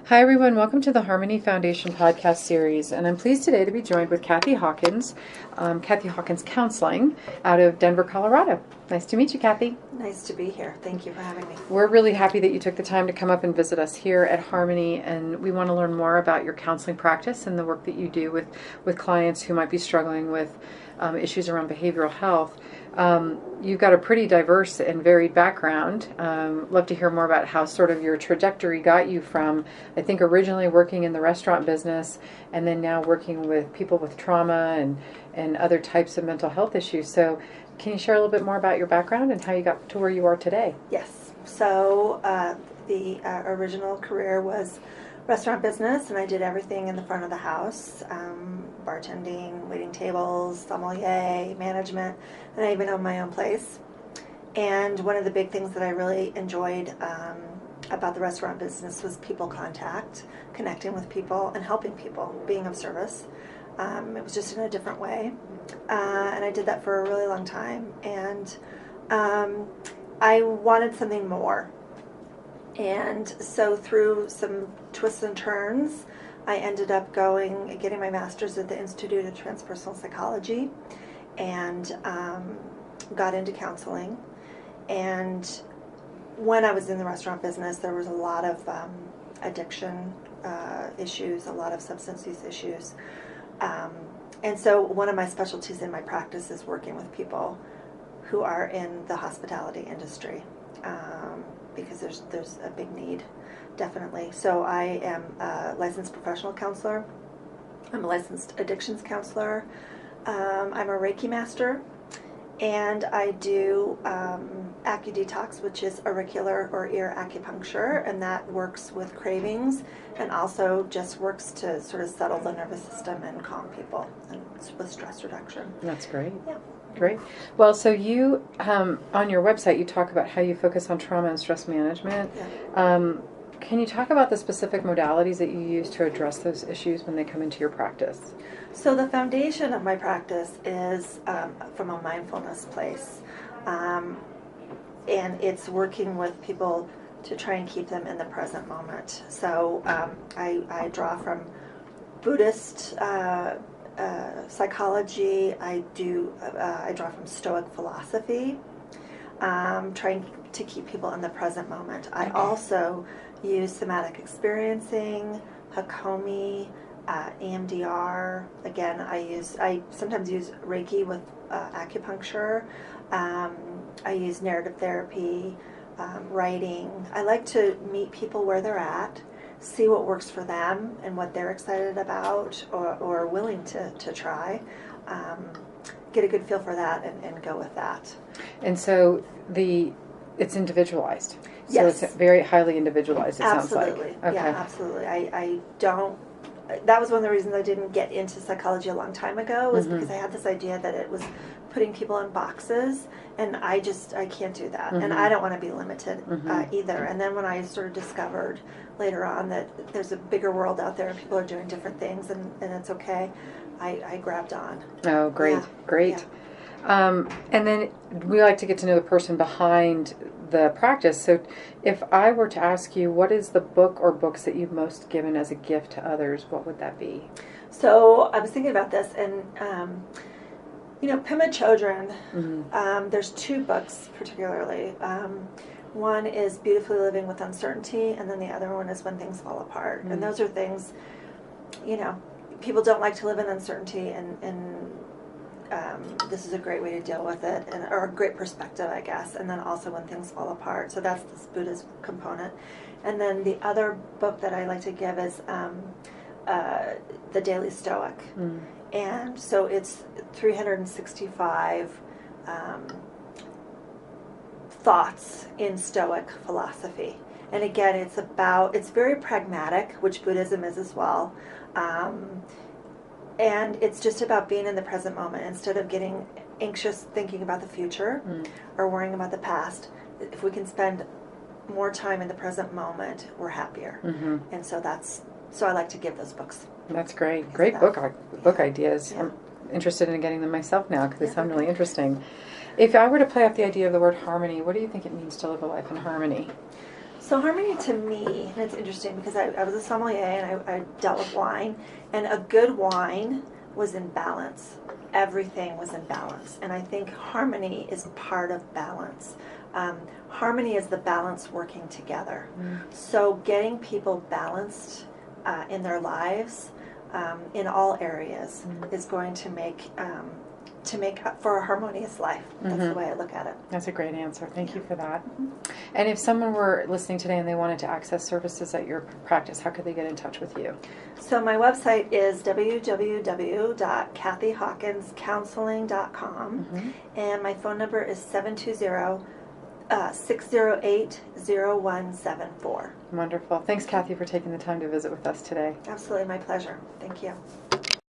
Hi, everyone. Welcome to the Harmony Foundation podcast series. And I'm pleased today to be joined with Kathy Hawkins, Kathy Hawkins Counseling out of Denver, Colorado. Nice to meet you, Kathy. Nice to be here. Thank you for having me. We're really happy that you took the time to come up and visit us here at Harmony. And we want to learn more about your counseling practice and the work that you do with clients who might be struggling with issues around behavioral health. You've got a pretty diverse and varied background. Love to hear more about how sort of your trajectory got you from, I think, originally working in the restaurant business and then now working with people with trauma and other types of mental health issues. So can you share a little bit more about your background and how you got to where you are today? Yes. So the original career was restaurant business, and I did everything in the front of the house, bartending, waiting tables, sommelier, management, and I even owned my own place. And one of the big things that I really enjoyed about the restaurant business was people contact, connecting with people and helping people, being of service. It was just in a different way. And I did that for a really long time. And I wanted something more. And so through some twists and turns, I ended up getting my master's at the Institute of Transpersonal Psychology and got into counseling. And when I was in the restaurant business, there was a lot of addiction issues, a lot of substance use issues. And so one of my specialties in my practice is working with people who are in the hospitality industry. Because there's a big need, definitely. So I am a licensed professional counselor. I'm a licensed addictions counselor. I'm a Reiki master, and I do AcuDetox, which is auricular or ear acupuncture, and that works with cravings and also just works to sort of settle the nervous system and calm people and with stress reduction. That's great. Yeah. Great. Well, so you, on your website, you talk about how you focus on trauma and stress management. Yeah. Can you talk about the specific modalities that you use to address those issues when they come into your practice? So the foundation of my practice is from a mindfulness place. And it's working with people to try and keep them in the present moment. So I draw from Buddhist psychology. I draw from Stoic philosophy, trying to keep people in the present moment. I also use somatic experiencing, Hakomi, EMDR. Again, I sometimes use Reiki with acupuncture. I use narrative therapy, writing. I like to meet people where they're at, see what works for them and what they're excited about or willing to try. Get a good feel for that and go with that. And so it's individualized. So yes. It's very highly individualized, it Absolutely. sounds like. Okay. Yeah, absolutely. I don't, that was one of the reasons I didn't get into psychology a long time ago, was because I had this idea that it was putting people in boxes, and I can't do that. And I don't want to be limited either. And then when I sort of discovered later on that there's a bigger world out there and people are doing different things and it's okay, I grabbed on. Oh, great, Yeah. great. Yeah. And then we like to get to know the person behind the practice. So if I were to ask you, what is the book or books that you've most given as a gift to others, what would that be? So I was thinking about this, and Pema Chodron, there's two books particularly. One is Beautifully Living with Uncertainty, and then the other one is When Things Fall Apart. And those are things, people don't like to live in uncertainty, and this is a great way to deal with it, or a great perspective, I guess. And then also When Things Fall Apart. So that's this Buddhist component. And then the other book that I like to give is The Daily Stoic. And so it's 365 thoughts in Stoic philosophy. And again, it's very pragmatic, which Buddhism is as well. And it's just about being in the present moment instead of getting anxious thinking about the future or worrying about the past. If we can spend more time in the present moment, we're happier. And so I like to give those books. That's great. Great book ideas. Yeah. I'm interested in getting them myself now because they sound really interesting. If I were to play off the idea of the word harmony, what do you think it means to live a life in harmony? So harmony to me, and it's interesting because I was a sommelier and I dealt with wine, and a good wine was in balance. Everything was in balance, and I think harmony is part of balance. Harmony is the balance working together. So getting people balanced in their lives, in all areas, is going to make up for a harmonious life. That's the way I look at it. That's a great answer. Thank you for that. And if someone were listening today and they wanted to access services at your practice, how could they get in touch with you? So my website is www.kathyhawkinscounseling.com, and my phone number is 720-608-0174. Wonderful. Thanks, Kathy, for taking the time to visit with us today. Absolutely, my pleasure. Thank you.